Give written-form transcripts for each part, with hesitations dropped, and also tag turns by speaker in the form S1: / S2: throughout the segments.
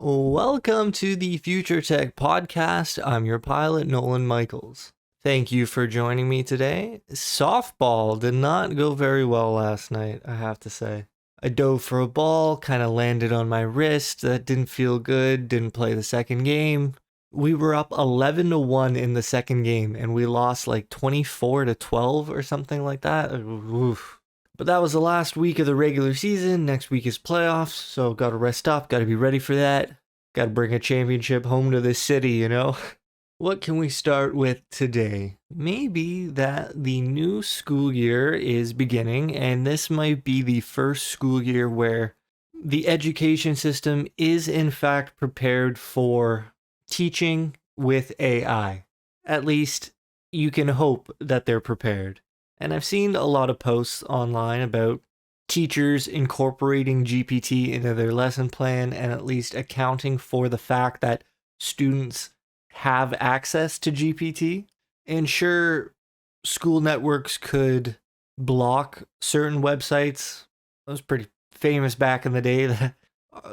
S1: Welcome to the Future Tech Podcast. I'm your pilot, Nolan Michaels. Thank you for joining me today. Softball did not go very well last night, I have to say. I dove for a ball, kind of landed on my wrist. That didn't feel good, didn't play the second game. We were up 11-1 in the second game, and we lost like 24-12 or something like that. Oof. But that was the last week of the regular season. Next week is playoffs, so gotta rest up, gotta be ready for that. Gotta bring a championship home to this city, you know? What can we start with today? Maybe that the new school year is beginning, and this might be the first school year where the education system is in fact prepared for teaching with AI. At least you can hope that they're prepared. And I've seen a lot of posts online about teachers incorporating GPT into their lesson plan and at least accounting for the fact that students have access to GPT. And sure, school networks could block certain websites. It was pretty famous back in the day that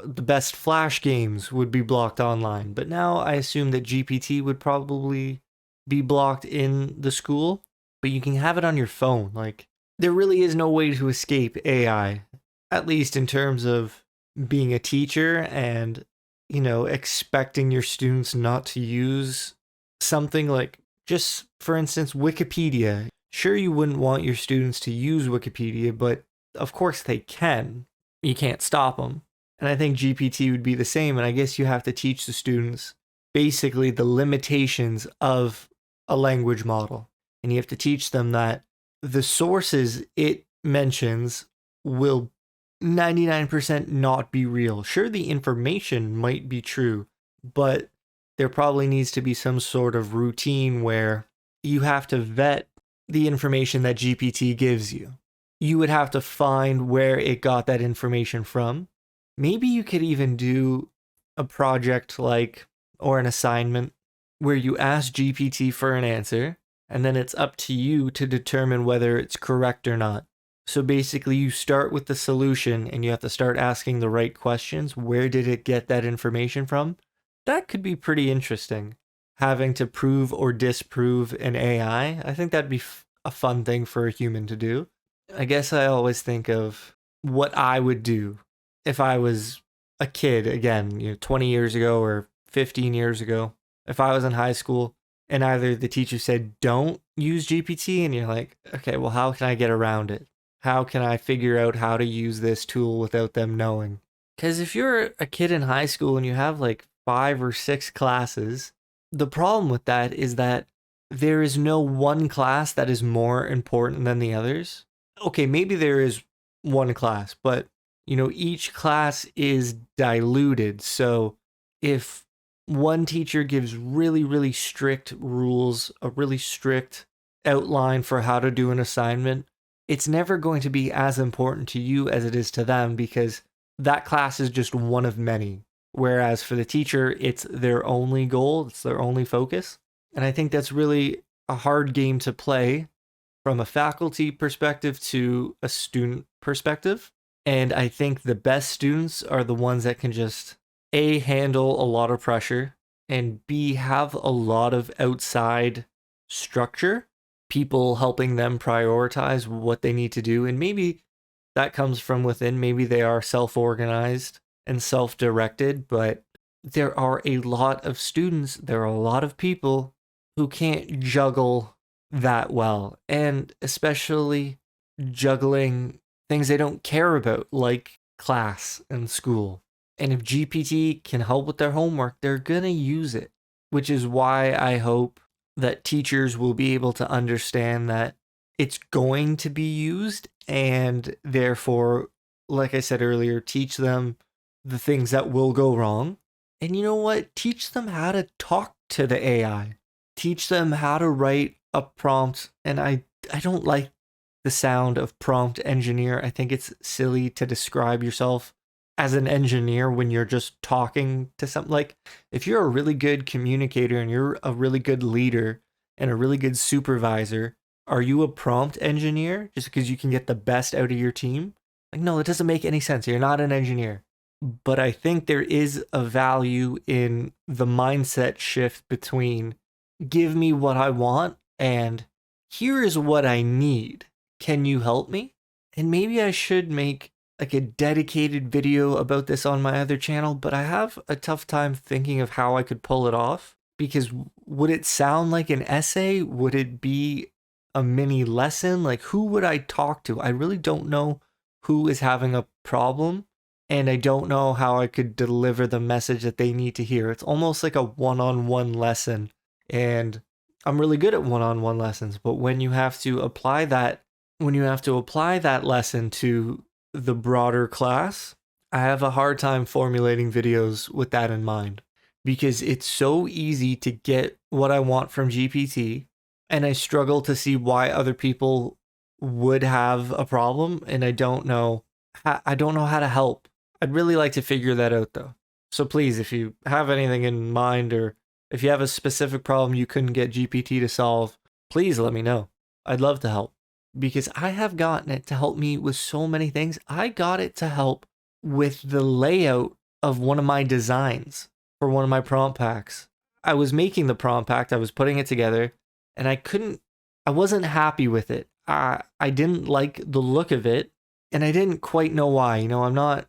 S1: the best Flash games would be blocked online. But now I assume that GPT would probably be blocked in the school. But you can have it on your phone. Like, there really is no way to escape AI, at least in terms of being a teacher and, expecting your students not to use something like, just for instance, Wikipedia. Sure, you wouldn't want your students to use Wikipedia, but of course they can. You can't stop them. And I think GPT would be the same. And I guess you have to teach the students basically the limitations of a language model. And you have to teach them that the sources it mentions will 99% not be real. Sure, the information might be true, but there probably needs to be some sort of routine where you have to vet the information that GPT gives you. You would have to find where it got that information from. Maybe you could even do a project or an assignment where you ask GPT for an answer, and then it's up to you to determine whether it's correct or not. So basically, you start with the solution and you have to start asking the right questions. Where did it get that information from? That could be pretty interesting. Having to prove or disprove an AI, I think that'd be a fun thing for a human to do. I guess I always think of what I would do if I was a kid, again, 20 years ago or 15 years ago. If I was in high school, and either the teacher said, don't use GPT, and you're like, okay, well, how can I get around it? How can I figure out how to use this tool without them knowing? Because if you're a kid in high school and you have like 5 or 6 classes, the problem with that is that there is no one class that is more important than the others. Okay, maybe there is one class, but each class is diluted. So if one teacher gives really, really strict rules, a really strict outline for how to do an assignment, it's never going to be as important to you as it is to them because that class is just one of many. Whereas for the teacher, it's their only goal, it's their only focus. And I think that's really a hard game to play from a faculty perspective to a student perspective. And I think the best students are the ones that can just A, handle a lot of pressure, and B, have a lot of outside structure, people helping them prioritize what they need to do. And maybe that comes from within. Maybe they are self-organized and self-directed, but there are a lot of students, there are a lot of people who can't juggle that well, and especially juggling things they don't care about, like class and school. And if GPT can help with their homework, they're going to use it, which is why I hope that teachers will be able to understand that it's going to be used and therefore, like I said earlier, teach them the things that will go wrong. And you know what? Teach them how to talk to the AI. Teach them how to write a prompt. And I don't like the sound of prompt engineer. I think it's silly to describe yourself as an engineer when you're just talking to something. Like, if you're a really good communicator and you're a really good leader and a really good supervisor, are you a prompt engineer just because you can get the best out of your team? Like, no, it doesn't make any sense. You're not an engineer. but I think there is a value in the mindset shift between give me what I want and here is what I need. Can you help me? And maybe I should make like a dedicated video about this on my other channel, but I have a tough time thinking of how I could pull it off because would it sound like an essay? Would it be a mini lesson? Like who would I talk to? I really don't know who is having a problem and I don't know how I could deliver the message that they need to hear. It's almost like a one-on-one lesson, and I'm really good at one-on-one lessons, but when you have to apply that lesson to the broader class, I have a hard time formulating videos with that in mind because it's so easy to get what I want from GPT, and I struggle to see why other people would have a problem, and I don't know how to help. I'd really like to figure that out though. So please, if you have anything in mind or if you have a specific problem you couldn't get GPT to solve, please let me know. I'd love to help because I have gotten it to help me with so many things. I got it to help with the layout of one of my designs for one of my prompt packs. I was making the prompt pack, I was putting it together, and I wasn't happy with it. I didn't like the look of it, and I didn't quite know why. I'm not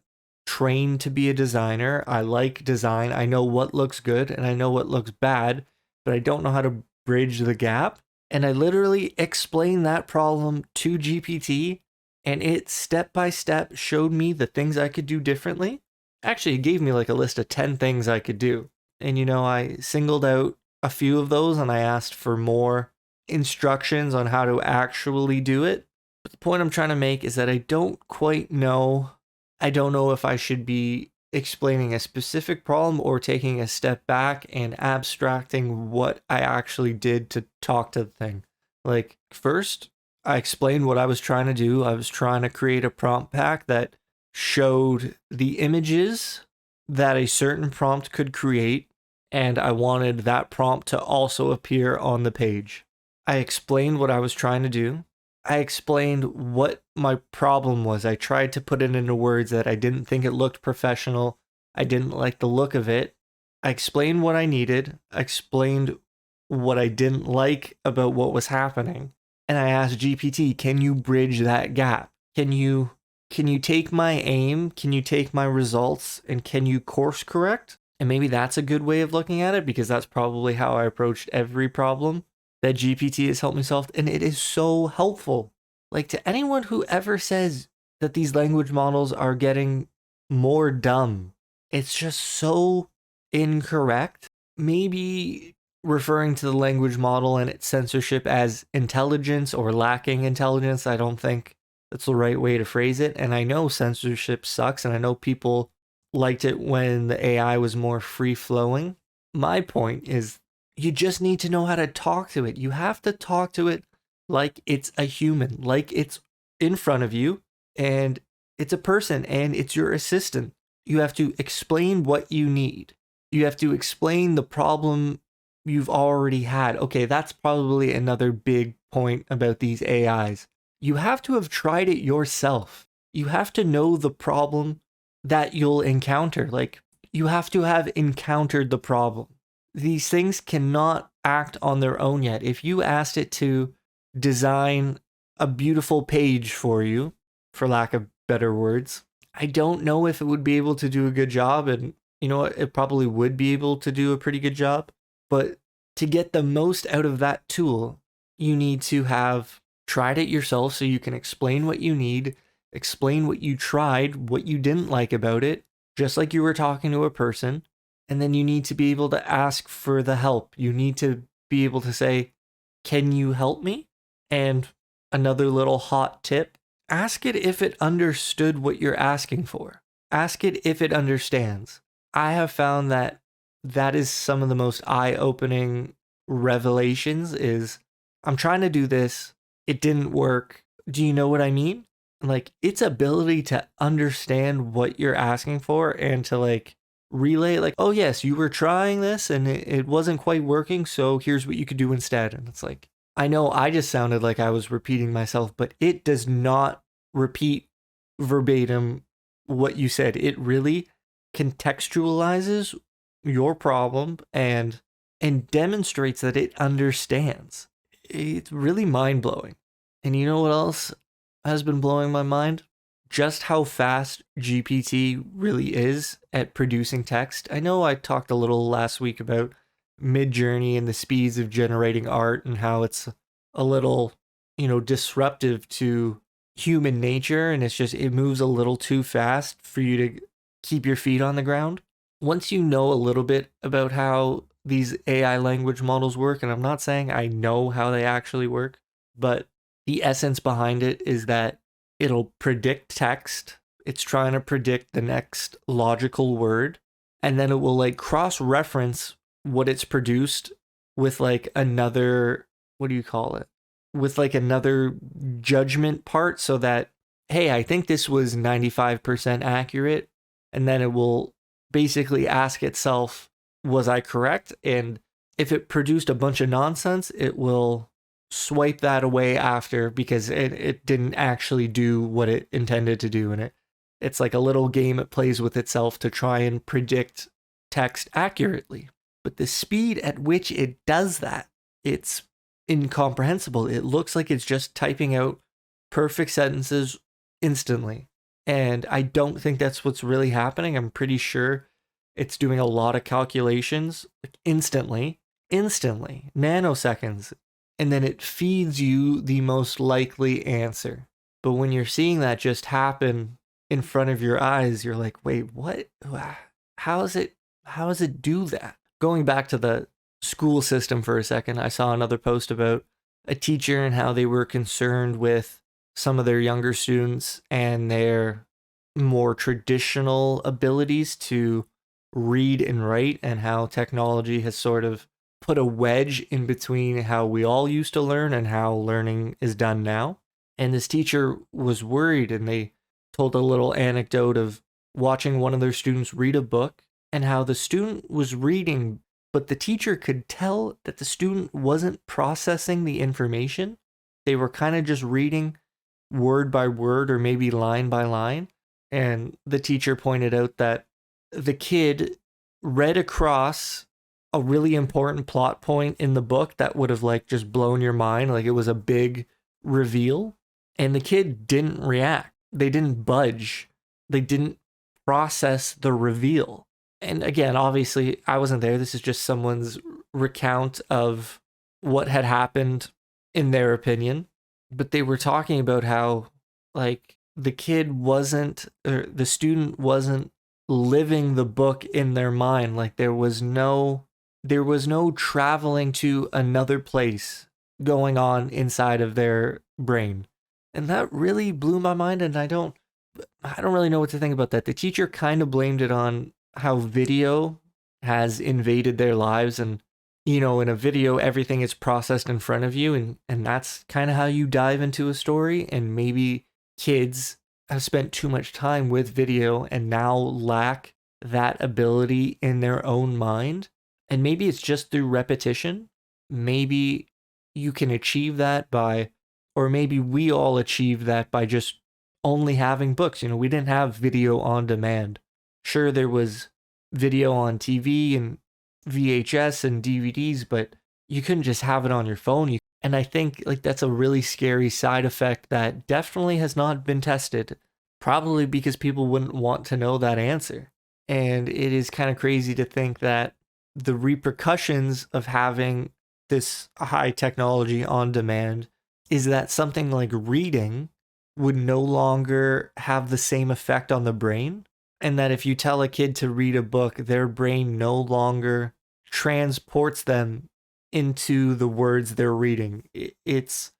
S1: trained to be a designer. I like design. I know what looks good and I know what looks bad, but I don't know how to bridge the gap. And I literally explained that problem to GPT, and it step by step showed me the things I could do differently. Actually, it gave me like a list of 10 things I could do. And I singled out a few of those and I asked for more instructions on how to actually do it. But the point I'm trying to make is that I don't know if I should be explaining a specific problem or taking a step back and abstracting what I actually did to talk to the thing. Like, first, I explained what I was trying to do. I was trying to create a prompt pack that showed the images that a certain prompt could create, and I wanted that prompt to also appear on the page. I explained what I was trying to do. I explained what my problem was. I tried to put it into words that I didn't think it looked professional. I didn't like the look of it. I explained what I needed. I explained what I didn't like about what was happening. And I asked GPT, can you bridge that gap? Can you take my aim? Can you take my results? And can you course correct? And maybe that's a good way of looking at it because that's probably how I approached every problem that GPT has helped me solve, and it is so helpful. Like, to anyone who ever says that these language models are getting more dumb, it's just so incorrect. Maybe referring to the language model and its censorship as intelligence or lacking intelligence, I don't think that's the right way to phrase it. And I know censorship sucks, and I know people liked it when the AI was more free-flowing. My point is, you just need to know how to talk to it. You have to talk to it like it's a human, like it's in front of you and it's a person and it's your assistant. You have to explain what you need. You have to explain the problem you've already had. Okay, that's probably another big point about these AIs. You have to have tried it yourself. You have to know the problem that you'll encounter. Like, you have to have encountered the problem. These things cannot act on their own yet. If you asked it to design a beautiful page for you, for lack of better words, I don't know if it would be able to do a good job. And it probably would be able to do a pretty good job. But to get the most out of that tool, you need to have tried it yourself so you can explain what you need, explain what you tried, what you didn't like about it, just like you were talking to a person. And then you need to be able to ask for the help. You need to be able to say, can you help me? And another little hot tip, ask it if it understood what you're asking for. Ask it if it understands. I have found that is some of the most eye-opening revelations is, I'm trying to do this, it didn't work. Do you know what I mean? Like, its ability to understand what you're asking for and to relay like, oh yes, you were trying this and it wasn't quite working, so here's what you could do instead. And it's like, I know I just sounded like I was repeating myself, but it does not repeat verbatim what you said. It really contextualizes your problem and demonstrates that it understands. It's really mind-blowing. And you know what else has been blowing my mind? Just how fast GPT really is at producing text. I know I talked a little last week about Midjourney and the speeds of generating art and how it's a little, disruptive to human nature, and it moves a little too fast for you to keep your feet on the ground. Once you know a little bit about how these AI language models work, and I'm not saying I know how they actually work, but the essence behind it is that it'll predict text. It's trying to predict the next logical word, and then it will like cross-reference what it's produced with like another, what do you call it? With like another judgment part, so that, hey, I think this was 95% accurate. And then it will basically ask itself, was I correct? And if it produced a bunch of nonsense, it will swipe that away after, because it didn't actually do what it intended to do. And it's like a little game it plays with itself to try and predict text accurately. But the speed at which it does that, it's incomprehensible. It looks like it's just typing out perfect sentences instantly. And I don't think that's what's really happening. I'm pretty sure it's doing a lot of calculations like instantly, nanoseconds, and then it feeds you the most likely answer. But when you're seeing that just happen in front of your eyes, you're like, wait, what? How does it do that? Going back to the school system for a second, I saw another post about a teacher and how they were concerned with some of their younger students and their more traditional abilities to read and write, and how technology has sort of put a wedge in between how we all used to learn and how learning is done now. And this teacher was worried, and they told a little anecdote of watching one of their students read a book and how the student was reading, but the teacher could tell that the student wasn't processing the information. They were kind of just reading word by word or maybe line by line. And the teacher pointed out that the kid read across a really important plot point in the book that would have like just blown your mind, like it was a big reveal, and the kid didn't react. They didn't budge. They didn't process the reveal. And again, obviously, I wasn't there. This is just someone's recount of what had happened in their opinion. But they were talking about how, like, the kid wasn't, or the student wasn't living the book in their mind. Like, there was no traveling to another place going on inside of their brain. And that really blew my mind, and I don't really know what to think about that. The teacher kind of blamed it on how video has invaded their lives, and in a video everything is processed in front of you, and that's kind of how you dive into a story. And maybe kids have spent too much time with video and now lack that ability in their own mind. And maybe it's just through repetition. Maybe you can achieve that or maybe we all achieve that by just only having books. We didn't have video on demand. Sure, there was video on TV and VHS and DVDs, but you couldn't just have it on your phone. And I think like that's a really scary side effect that definitely has not been tested, probably because people wouldn't want to know that answer. And it is kind of crazy to think that the repercussions of having this high technology on demand is that something like reading would no longer have the same effect on the brain. And that if you tell a kid to read a book, their brain no longer transports them into the words they're reading. It's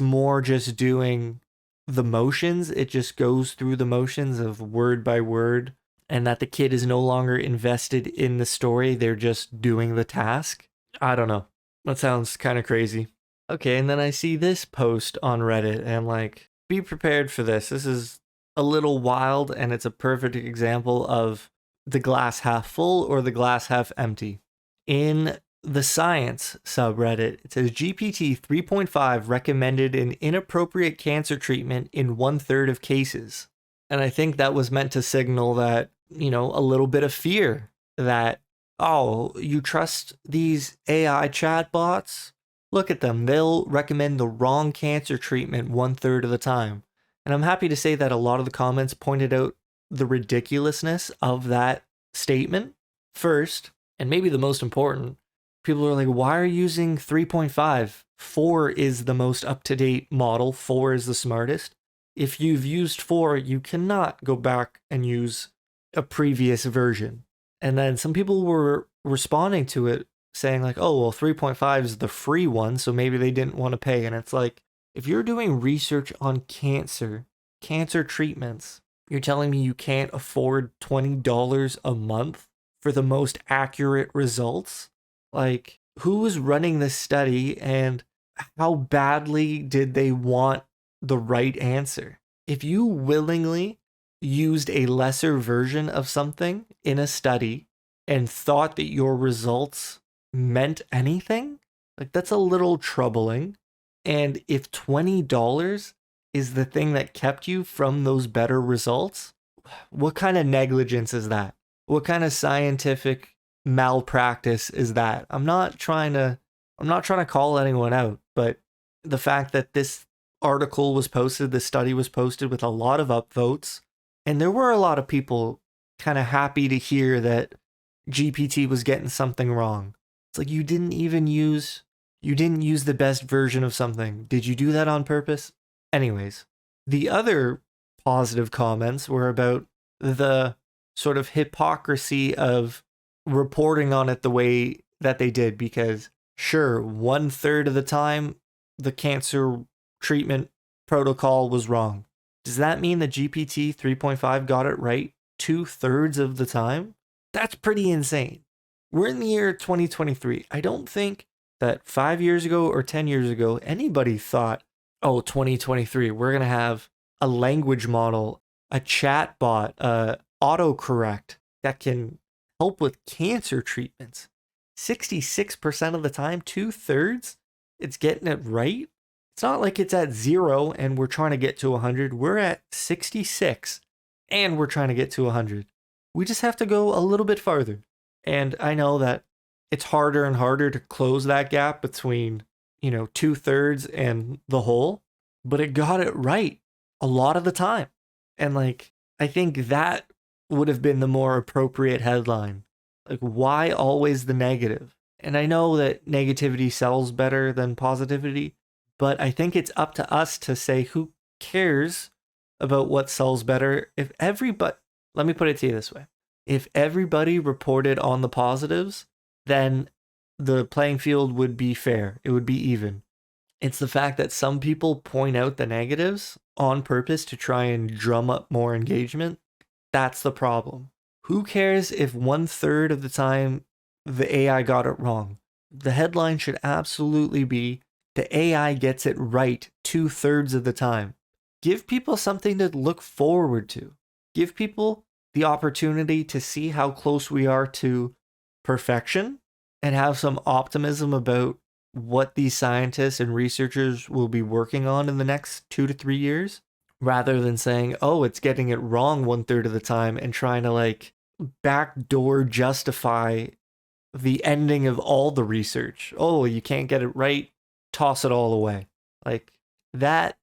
S1: more just doing the motions. It just goes through the motions of word by word, and that the kid is no longer invested in the story. They're just doing the task. I don't know. That sounds kind of crazy. Okay, and then I see this post on Reddit, and I'm like, be prepared for this. This is a little wild, and it's a perfect example of the glass half full or the glass half empty. In the science subreddit, it says GPT 3.5 recommended an inappropriate cancer treatment in 1/3 of cases. And I think that was meant to signal that a little bit of fear that, oh, you trust these AI chatbots? Look at them. They'll recommend the wrong cancer treatment 1/3 of the time. And I'm happy to say that a lot of the comments pointed out the ridiculousness of that statement first, and maybe the most important. People are like, why are you using 3.5? 4 is the most up-to-date model. 4 is the smartest. If you've used 4, you cannot go back and use a previous version. And then some people were responding to it saying like, oh, well, 3.5 is the free one, so maybe they didn't want to pay. And it's like, if you're doing research on cancer treatments, you're telling me you can't afford $20 a month for the most accurate results? Like, who was running this study and how badly did they want the right answer? If you willingly used a lesser version of something in a study and thought that your results meant anything, like that's a little troubling. And if $20 is the thing that kept you from those better results, what kind of negligence is that? What kind of scientific malpractice is that? I'm not trying to call anyone out, but the fact that this article was posted, this study was posted with a lot of upvotes, and there were a lot of people kind of happy to hear that GPT was getting something wrong. It's like you didn't use the best version of something. Did you do that on purpose? Anyways, the other positive comments were about the sort of hypocrisy of reporting on it the way that they did, because sure, 1/3 of the time the cancer treatment protocol was wrong. Does that mean that GPT 3.5 got it right 2/3 of the time? That's pretty insane. We're in the year 2023. I don't think that 5 years ago or 10 years ago anybody thought, oh, 2023, we're going to have a language model, a chatbot, autocorrect that can help with cancer treatments. 66% of the time, 2/3, it's getting it right. It's not like it's at 0 and we're trying to get to 100. We're at 66 and we're trying to get to 100. We just have to go a little bit farther. And I know that it's harder and harder to close that gap between, 2/3 and the whole, but it got it right a lot of the time. And like, I think that would have been the more appropriate headline. Like, why always the negative? And I know that negativity sells better than positivity, but I think it's up to us to say who cares about what sells better. Let me put it to you this way. If everybody reported on the positives, then the playing field would be fair. It would be even. It's the fact that some people point out the negatives on purpose to try and drum up more engagement. That's the problem. Who cares if 1/3 of the time the AI got it wrong? The headline should absolutely be the AI gets it right 2/3 of the time. Give people something to look forward to. Give people the opportunity to see how close we are to perfection and have some optimism about what these scientists and researchers will be working on in the next 2 to 3 years, rather than saying, oh, it's getting it wrong 1/3 of the time and trying to like backdoor justify the ending of all the research. Oh, you can't get it right, toss it all away. Like that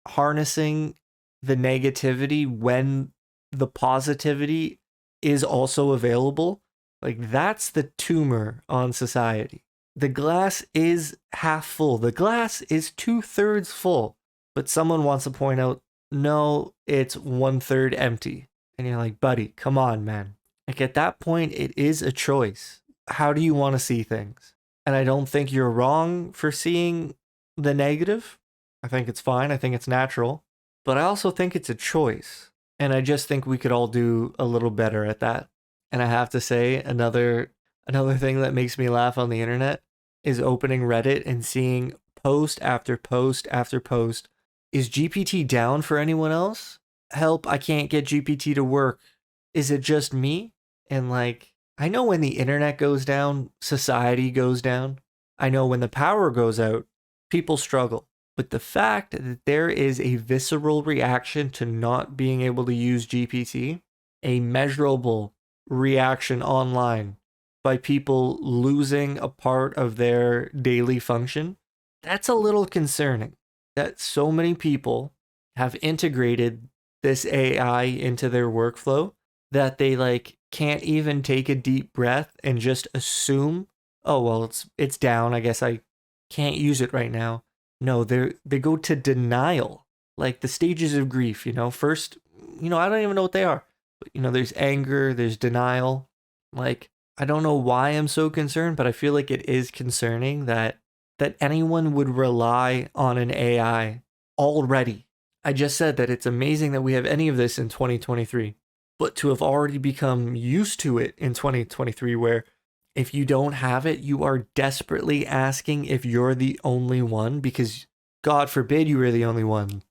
S1: harnessing the negativity when the positivity is also available, like that's the tumor on society. The glass is half full. The glass is 2/3 full, but someone wants to point out, no, it's 1/3 empty. And you're like, buddy, come on, man. Like at that point, it is a choice. How do you want to see things? And I don't think you're wrong for seeing the negative. I think it's fine. I think it's natural. But I also think it's a choice. And I just think we could all do a little better at that. And I have to say, another thing that makes me laugh on the internet is opening Reddit and seeing post after post after post. Is GPT down for anyone else? Help, I can't get GPT to work. Is it just me? And like, I know when the internet goes down, society goes down. I know when the power goes out, people struggle. But the fact that there is a visceral reaction to not being able to use GPT, a measurable reaction online by people losing a part of their daily function, that's a little concerning that so many people have integrated this AI into their workflow that they like can't even take a deep breath and just assume, oh well, it's down, I guess I can't use it right now. No, they go to denial, like the stages of grief, first, I don't even know what they are, but there's anger, there's denial. Like, I don't know why I'm so concerned, but I feel like it is concerning that anyone would rely on an AI already. I just said that it's amazing that we have any of this in 2023, but to have already become used to it in 2023, where if you don't have it, you are desperately asking if you're the only one, because God forbid you were the only one.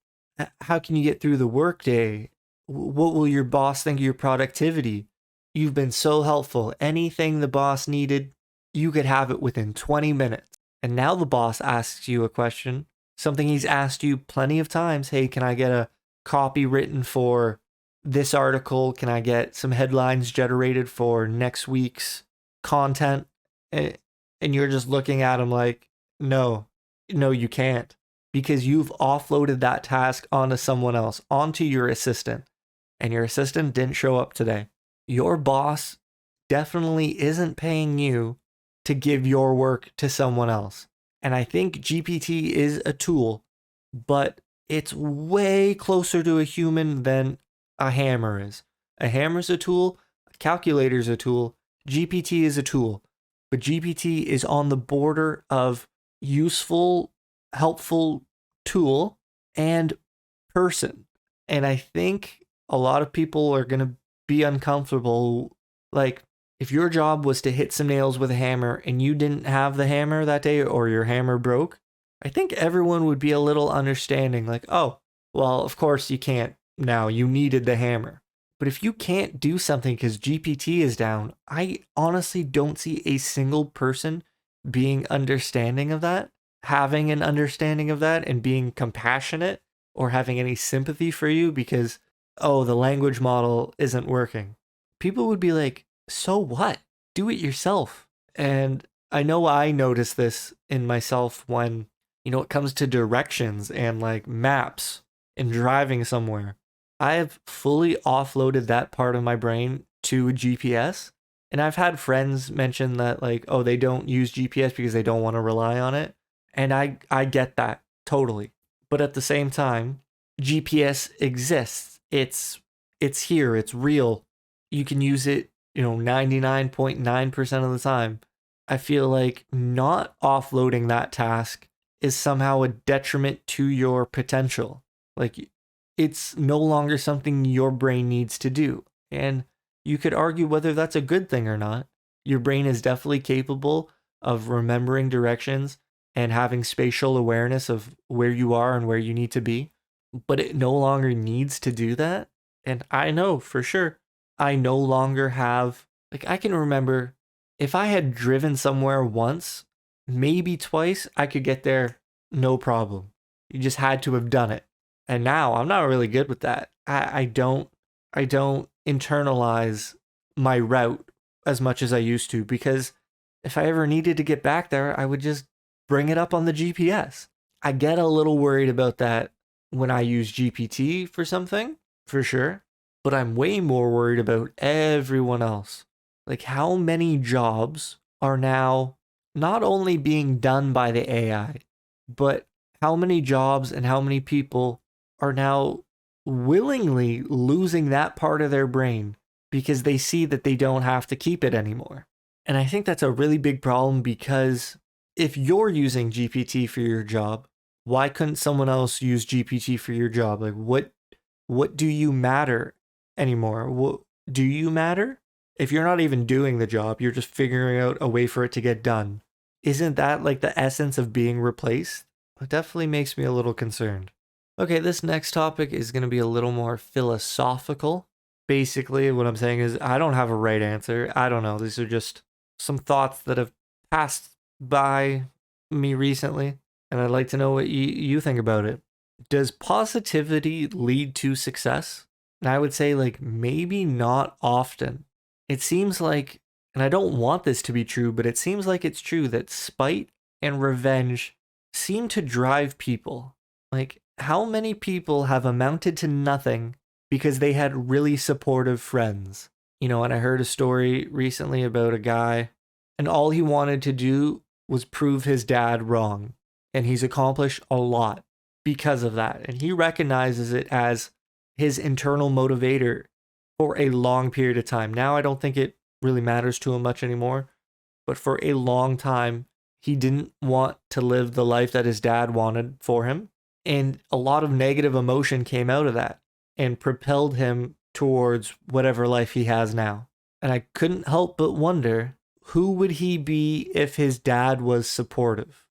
S1: How can you get through the workday? What will your boss think of your productivity? You've been so helpful. Anything the boss needed, you could have it within 20 minutes. And now the boss asks you a question, something he's asked you plenty of times. Hey, can I get a copy written for this article? Can I get some headlines generated for next week's content? And you're just looking at him like, no, you can't, because you've offloaded that task onto someone else, onto your assistant, and your assistant didn't show up today. Your boss definitely isn't paying you to give your work to someone else. And I think GPT is a tool, but it's way closer to a human than a hammer is. A hammer's a tool, a calculator's a tool, GPT is a tool. But GPT is on the border of useful, helpful tool and person. And I think a lot of people are going to be uncomfortable. Like, if your job was to hit some nails with a hammer and you didn't have the hammer that day, or your hammer broke, I think everyone would be a little understanding, like, oh, well, of course you can't now, you needed the hammer. But if you can't do something because GPT is down, I honestly don't see a single person being understanding of that, having an understanding of that, and being compassionate or having any sympathy for you because, oh, the language model isn't working. People would be like, so what? Do it yourself. And I know I notice this in myself when, it comes to directions and like maps and driving somewhere. I have fully offloaded that part of my brain to GPS. And I've had friends mention that, like, oh, they don't use GPS because they don't want to rely on it. And I get that totally. But at the same time, GPS exists. It's here, it's real. You can use it, 99.9% of the time. I feel like not offloading that task is somehow a detriment to your potential. Like, it's no longer something your brain needs to do. And you could argue whether that's a good thing or not. Your brain is definitely capable of remembering directions and having spatial awareness of where you are and where you need to be, but it no longer needs to do that. And I know for sure, I no longer have, like, I can remember if I had driven somewhere once, maybe twice, I could get there no problem. You just had to have done it. And now I'm not really good with that. I don't internalize my route as much as I used to, because if I ever needed to get back there, I would just bring it up on the GPS. I get a little worried about that when I use GPT for something, for sure, but I'm way more worried about everyone else. Like, how many jobs are now not only being done by the AI, but how many jobs and how many people are now willingly losing that part of their brain because they see that they don't have to keep it anymore. And I think that's a really big problem, because if you're using GPT for your job, why couldn't someone else use GPT for your job? Like, what do you matter anymore? What do you matter? If you're not even doing the job, you're just figuring out a way for it to get done. Isn't that like the essence of being replaced? It definitely makes me a little concerned. Okay, this next topic is going to be a little more philosophical. Basically, what I'm saying is I don't have a right answer. I don't know. These are just some thoughts that have passed by me recently, and I'd like to know what you think about it. Does positivity lead to success? And I would say, like, maybe not often. It seems like, and I don't want this to be true, but it seems like it's true that spite and revenge seem to drive people. Like, how many people have amounted to nothing because they had really supportive friends? And I heard a story recently about a guy, and all he wanted to do was prove his dad wrong. And he's accomplished a lot because of that. And he recognizes it as his internal motivator for a long period of time. Now, I don't think it really matters to him much anymore, but for a long time, he didn't want to live the life that his dad wanted for him. And a lot of negative emotion came out of that and propelled him towards whatever life he has now. And I couldn't help but wonder, who would he be if his dad was supportive?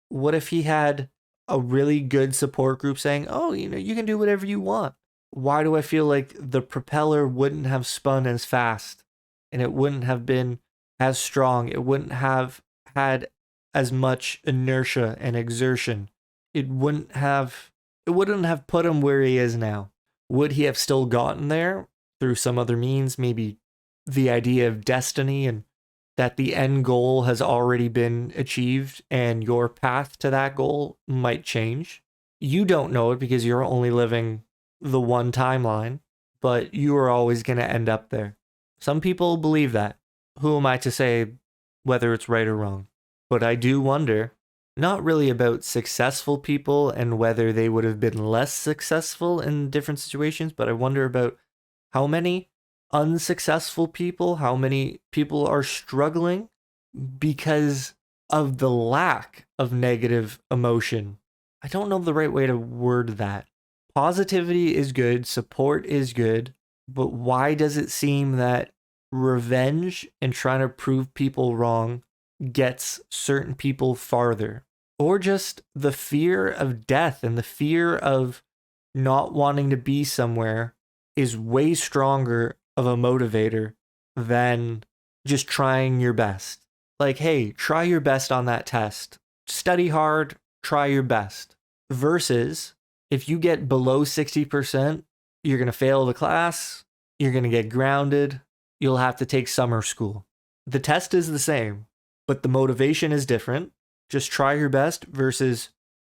S1: What if he had a really good support group saying, oh, you can do whatever you want? Why do I feel like the propeller wouldn't have spun as fast and it wouldn't have been as strong? It wouldn't have had as much inertia and exertion. It wouldn't have put him where he is now. Would he have still gotten there through some other means? Maybe the idea of destiny and that the end goal has already been achieved and your path to that goal might change. You don't know it because you're only living the one timeline, but you are always going to end up there. Some people believe that. Who am I to say whether it's right or wrong? But I do wonder, not really about successful people and whether they would have been less successful in different situations, but I wonder about how many unsuccessful people, how many people are struggling because of the lack of negative emotion. I don't know the right way to word that. Positivity is good, support is good, but why does it seem that revenge and trying to prove people wrong gets certain people farther? Or just the fear of death and the fear of not wanting to be somewhere is way stronger of a motivator than just trying your best. Like, hey, try your best on that test. Study hard, try your best. Versus, if you get below 60%, you're going to fail the class, you're going to get grounded, you'll have to take summer school. The test is the same, but the motivation is different. Just try your best versus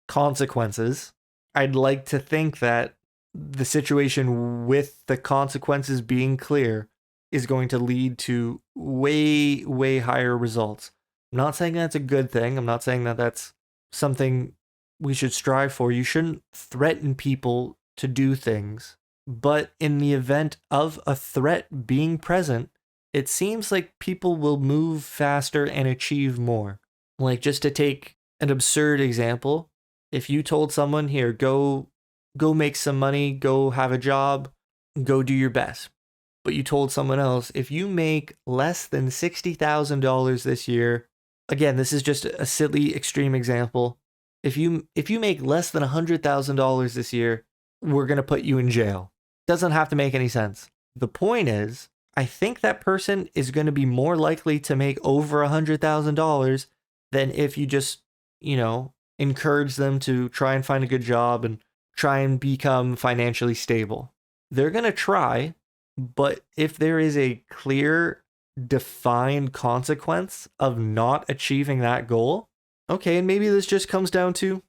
S1: consequences. I'd like to think that the situation with the consequences being clear is going to lead to way, way higher results. I'm not saying that's a good thing. I'm not saying that that's something we should strive for. You shouldn't threaten people to do things. But in the event of a threat being present, it seems like people will move faster and achieve more. Like, just to take an absurd example, if you told someone, here, go make some money, go have a job, go do your best. But you told someone else, if you make less than $60,000 this year, again, this is just a silly extreme example. If you make less than $100,000 this year, we're going to put you in jail. Doesn't have to make any sense. The point is, I think that person is going to be more likely to make over $100,000 than if you just, encourage them to try and find a good job and try and become financially stable. They're going to try, but if there is a clear, defined consequence of not achieving that goal, okay, and maybe this just comes down to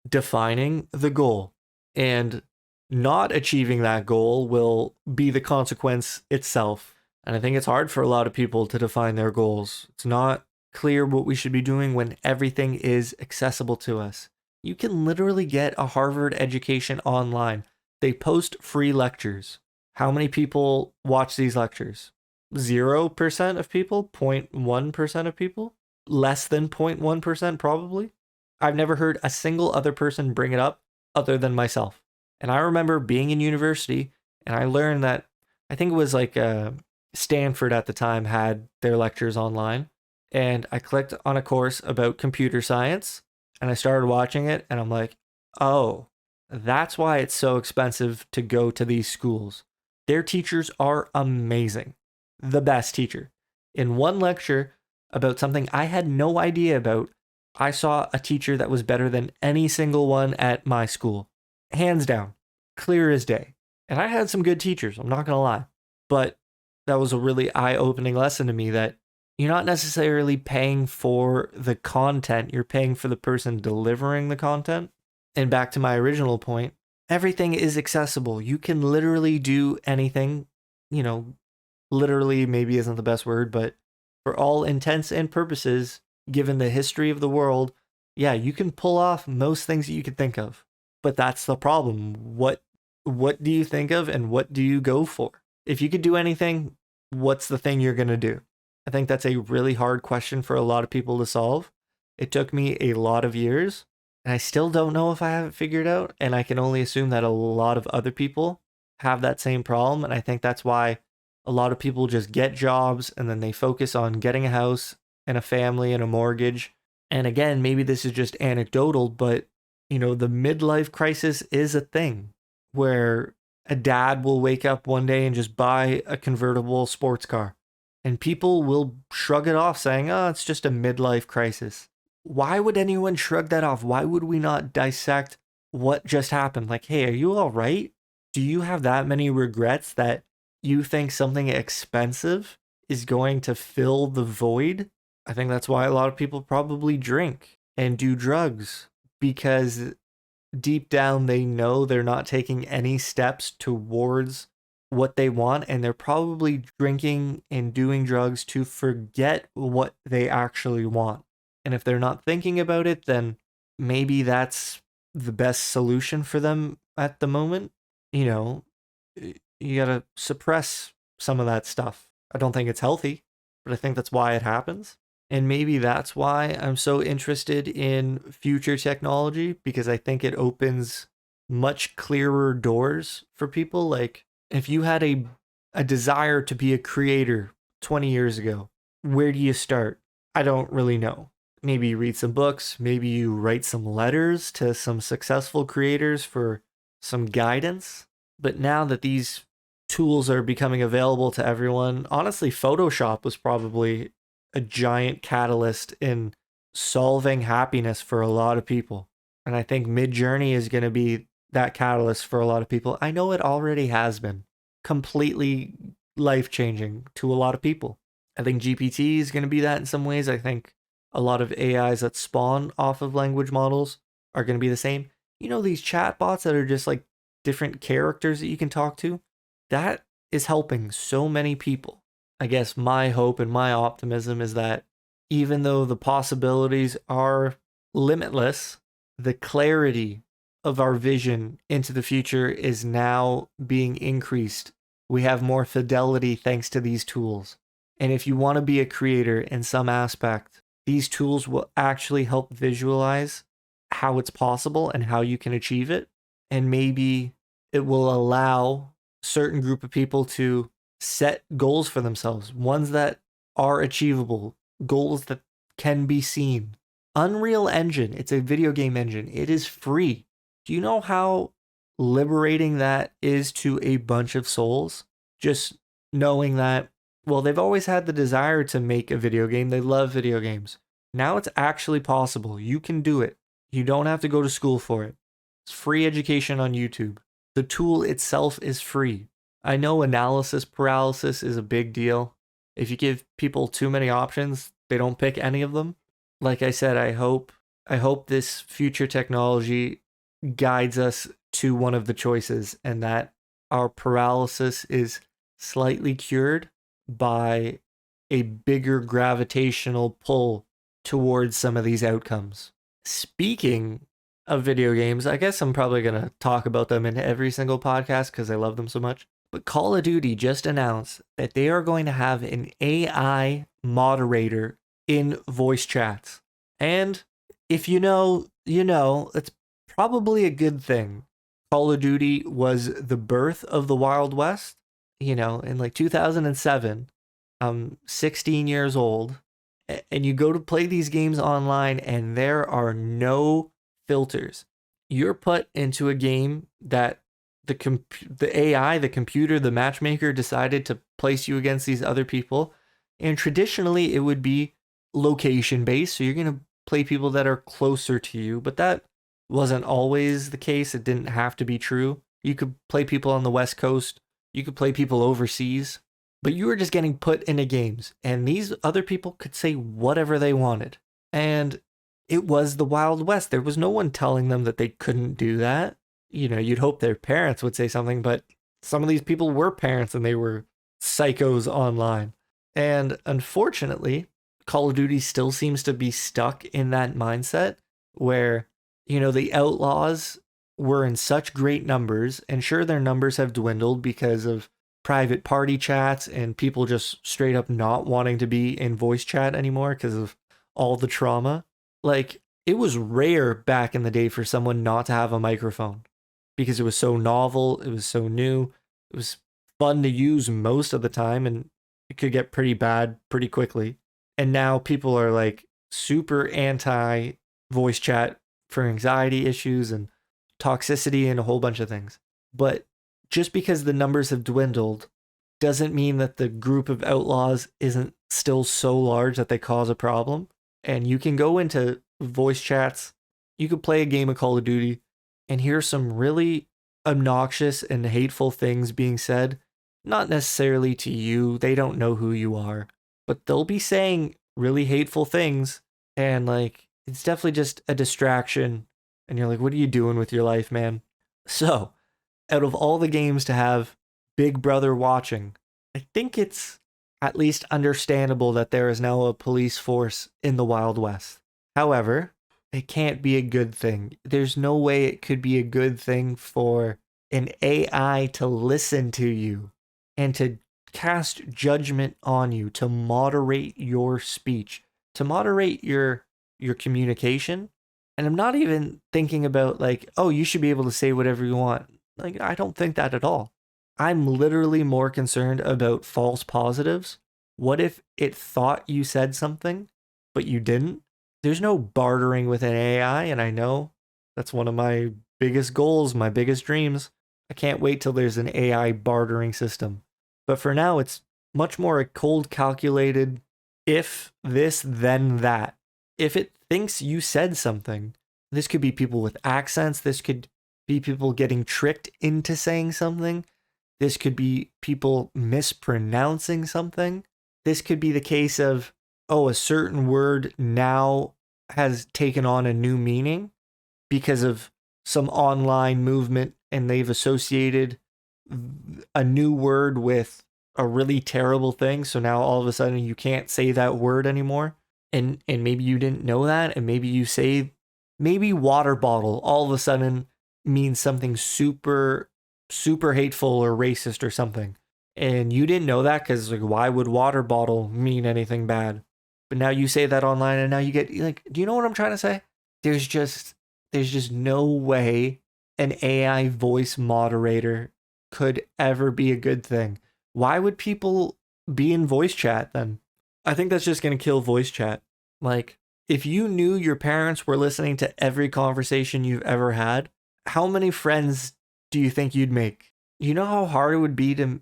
S1: defining the goal. And not achieving that goal will be the consequence itself. And I think it's hard for a lot of people to define their goals. It's not clear what we should be doing when everything is accessible to us. You can literally get a Harvard education online. They post free lectures. How many people watch these lectures? 0% of people? 0.1% of people? Less than 0.1% probably? I've never heard a single other person bring it up other than myself. And I remember being in university and I learned that, I think it was like Stanford at the time had their lectures online. And I clicked on a course about computer science and I started watching it and I'm like, oh, that's why it's so expensive to go to these schools. Their teachers are amazing. The best teacher. In one lecture about something I had no idea about, I saw a teacher that was better than any single one at my school. Hands down. Clear as day. And I had some good teachers, I'm not going to lie. But that was a really eye-opening lesson to me that you're not necessarily paying for the content, you're paying for the person delivering the content. And back to my original point, everything is accessible. You can literally do anything, you know, literally maybe isn't the best word, but for all intents and purposes, given the history of the world, yeah, you can pull off most things that you could think of. But that's the problem. What do you think of and what do you go for? If you could do anything, what's the thing you're going to do? I think that's a really hard question for a lot of people to solve. It took me a lot of years, and I still don't know if I have it figured out, and I can only assume that a lot of other people have that same problem, and I think that's why a lot of people just get jobs and then they focus on getting a house and a family and a mortgage. And again, maybe this is just anecdotal, but the midlife crisis is a thing where a dad will wake up one day and just buy a convertible sports car. And people will shrug it off saying, oh, it's just a midlife crisis. Why would anyone shrug that off? Why would we not dissect what just happened? Like, hey, are you all right? Do you have that many regrets that you think something expensive is going to fill the void? I think that's why a lot of people probably drink and do drugs, because deep down they know they're not taking any steps towards what they want, and they're probably drinking and doing drugs to forget what they actually want. And if they're not thinking about it, then maybe that's the best solution for them at the moment. You gotta suppress some of that stuff. I don't think it's healthy, but I think that's why it happens. And maybe that's why I'm so interested in future technology, because I think it opens much clearer doors for people. Like, if you had a desire to be a creator 20 years ago, where do you start? I don't really know. Maybe you read some books, maybe you write some letters to some successful creators for some guidance. But now that these tools are becoming available to everyone, honestly, Photoshop was probably a giant catalyst in solving happiness for a lot of people. And I think Midjourney is going to be that catalyst for a lot of people. I know it already has been completely life-changing to a lot of people. I think GPT is going to be that in some ways. I think a lot of AIs that spawn off of language models are going to be the same. These chatbots that are just like different characters that you can talk to? That is helping so many people. I guess my hope and my optimism is that even though the possibilities are limitless, the clarity of our vision into the future is now being increased. We have more fidelity thanks to these tools. And if you want to be a creator in some aspect, these tools will actually help visualize how it's possible and how you can achieve it. And maybe it will allow certain group of people to set goals for themselves, ones that are achievable, goals that can be seen. Unreal Engine, it's a video game engine. It is free. Do you know how liberating that is to a bunch of souls? Just knowing that, well, they've always had the desire to make a video game. They love video games. Now it's actually possible. You can do it. You don't have to go to school for it. It's free education on YouTube. The tool itself is free. I know analysis paralysis is a big deal. If you give people too many options, they don't pick any of them. Like I said, I hope this future technology guides us to one of the choices, and that our paralysis is slightly cured by a bigger gravitational pull towards some of these outcomes. Speaking of video games, I guess I'm probably going to talk about them in every single podcast because I love them so much. But Call of Duty just announced that they are going to have an AI moderator in voice chats. And if you know, it's probably a good thing. Call of Duty was the birth of the Wild West, in like 2007. I'm 16 years old, and you go to play these games online and there are no filters. You're put into a game that the AI, the computer, the matchmaker decided to place you against these other people. And traditionally it would be location based. So you're going to play people that are closer to you, but that wasn't always the case. It didn't have to be true. You could play people on the West Coast. You could play people overseas. But you were just getting put into games. And these other people could say whatever they wanted. And it was the Wild West. There was no one telling them that they couldn't do that. You know, you'd hope their parents would say something, but some of these people were parents and they were psychos online. And unfortunately, Call of Duty still seems to be stuck in that mindset where, you know, the outlaws were in such great numbers, and sure, their numbers have dwindled because of private party chats and people just straight up not wanting to be in voice chat anymore because of all the trauma. Like, it was rare back in the day for someone not to have a microphone because it was so novel, it was so new, it was fun to use most of the time, and it could get pretty bad pretty quickly. And now people are like super anti voice chat for anxiety issues and toxicity and a whole bunch of things. But just because the numbers have dwindled doesn't mean that the group of outlaws isn't still so large that they cause a problem. And you can go into voice chats, you could play a game of Call of Duty and hear some really obnoxious and hateful things being said. Not necessarily to you, they don't know who you are, but they'll be saying really hateful things. And like, it's definitely just a distraction. And you're like, what are you doing with your life, man? So, out of all the games to have Big Brother watching, I think it's at least understandable that there is now a police force in the Wild West. However, it can't be a good thing. There's no way it could be a good thing for an AI to listen to you and to cast judgment on you, to moderate your speech, to moderate your communication. And I'm not even thinking about like, oh, you should be able to say whatever you want. Like, I don't think that at all. I'm literally more concerned about false positives. What if it thought you said something, but you didn't? There's no bartering with an AI, and I know that's one of my biggest goals, my biggest dreams. I can't wait till there's an AI bartering system. But for now, it's much more a cold calculated, if this, then that. If it thinks you said something, this could be people with accents, this could be people getting tricked into saying something, this could be people mispronouncing something. This could be the case of, oh, a certain word now has taken on a new meaning because of some online movement and they've associated a new word with a really terrible thing. So now all of a sudden you can't say that word anymore. And maybe you didn't know that. And maybe you say, maybe water bottle all of a sudden means something super, super hateful or racist or something. And you didn't know that because, like, why would water bottle mean anything bad? But now you say that online and now you get, like, do you know what I'm trying to say? There's just no way an AI voice moderator could ever be a good thing. Why would people be in voice chat then? I think that's just going to kill voice chat. Like, if you knew your parents were listening to every conversation you've ever had, how many friends do you think you'd make? You know how hard it would be to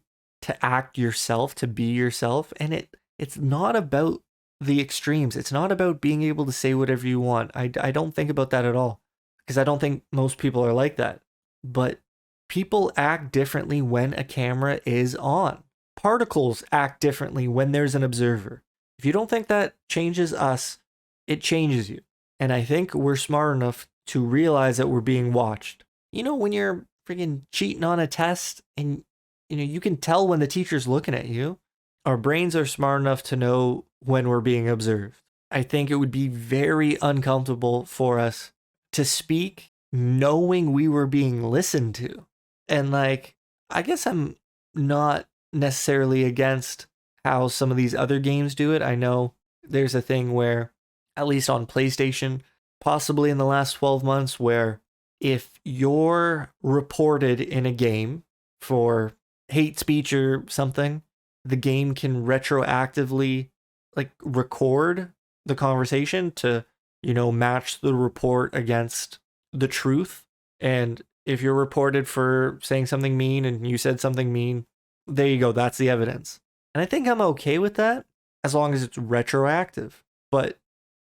S1: act yourself, to be yourself? And it's not about the extremes. It's not about being able to say whatever you want. I don't think about that at all because I don't think most people are like that. But people act differently when a camera is on. Particles act differently when there's an observer. If you don't think that changes us, it changes you. And I think we're smart enough to realize that we're being watched. You know, when you're freaking cheating on a test and, you know, you can tell when the teacher's looking at you. Our brains are smart enough to know when we're being observed. I think it would be very uncomfortable for us to speak knowing we were being listened to. And like, I guess I'm not necessarily against how some of these other games do it. I know there's a thing where, at least on PlayStation, possibly in the last 12 months, where if you're reported in a game for hate speech or something, the game can retroactively like record the conversation to, you know, match the report against the truth. And if you're reported for saying something mean and you said something mean, there you go, that's the evidence. And I think I'm okay with that as long as it's retroactive. But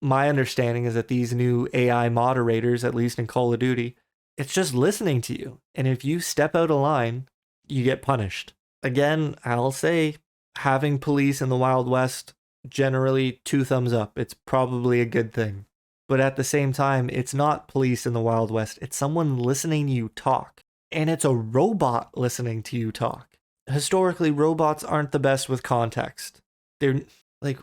S1: my understanding is that these new AI moderators, at least in Call of Duty, it's just listening to you. And if you step out of line, you get punished. Again, I'll say having police in the Wild West, generally 2 thumbs up. It's probably a good thing. But at the same time, it's not police in the Wild West. It's someone listening to you talk. And it's a robot listening to you talk. Historically, robots aren't the best with context. They're like,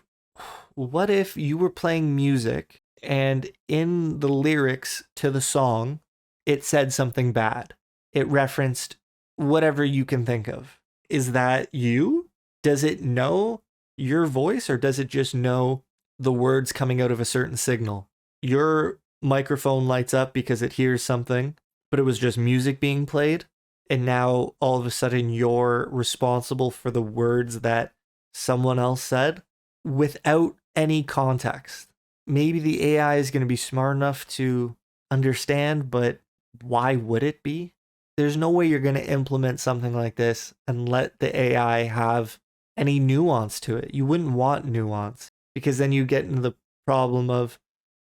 S1: what if you were playing music and in the lyrics to the song, it said something bad? It referenced whatever you can think of. Is that you? Does it know your voice, or does it just know the words coming out of a certain signal? Your microphone lights up because it hears something, but it was just music being played. And now all of a sudden you're responsible for the words that someone else said without any context. Maybe the AI is going to be smart enough to understand, but why would it be? There's no way you're going to implement something like this and let the AI have any nuance to it. You wouldn't want nuance, because then you get into the problem of,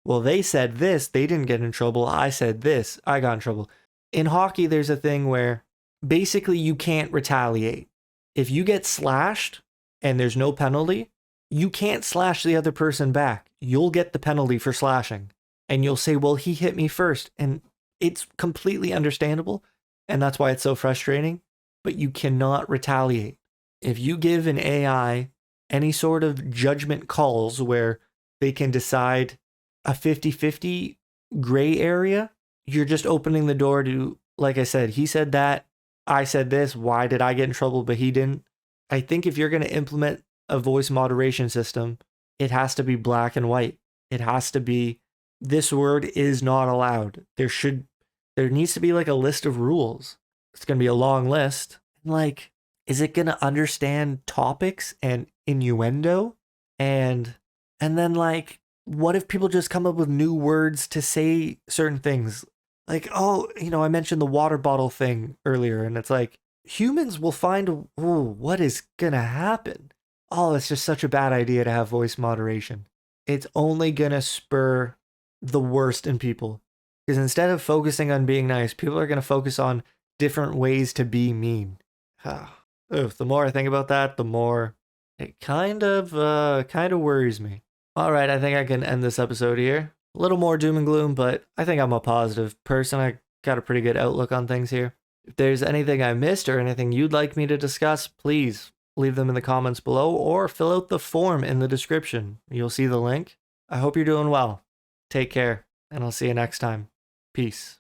S1: well, they said this, they didn't get in trouble. I said this, I got in trouble. In hockey, there's a thing where basically you can't retaliate. If you get slashed and there's no penalty, you can't slash the other person back. You'll get the penalty for slashing. And you'll say, well, he hit me first. And it's completely understandable. And that's why it's so frustrating. But you cannot retaliate. If you give an AI any sort of judgment calls where they can decide a 50-50 gray area, you're just opening the door to, like I said, he said that, I said this, why did I get in trouble but he didn't? I think if you're going to implement a voice moderation system, it has to be black and white. It has to be, this word is not allowed. There needs to be like a list of rules. It's going to be a long list. Like, is it going to understand topics and innuendo? And then, like, what if people just come up with new words to say certain things? Like, oh, I mentioned the water bottle thing earlier, and it's like, humans will find, what is going to happen? Oh, it's just such a bad idea to have voice moderation. It's only going to spur the worst in people. Because instead of focusing on being nice, people are going to focus on different ways to be mean. The more I think about that, the more it kind of worries me. All right, I think I can end this episode here. A little more doom and gloom, but I think I'm a positive person. I got a pretty good outlook on things here. If there's anything I missed or anything you'd like me to discuss, please leave them in the comments below or fill out the form in the description. You'll see the link. I hope you're doing well. Take care, and I'll see you next time. Peace.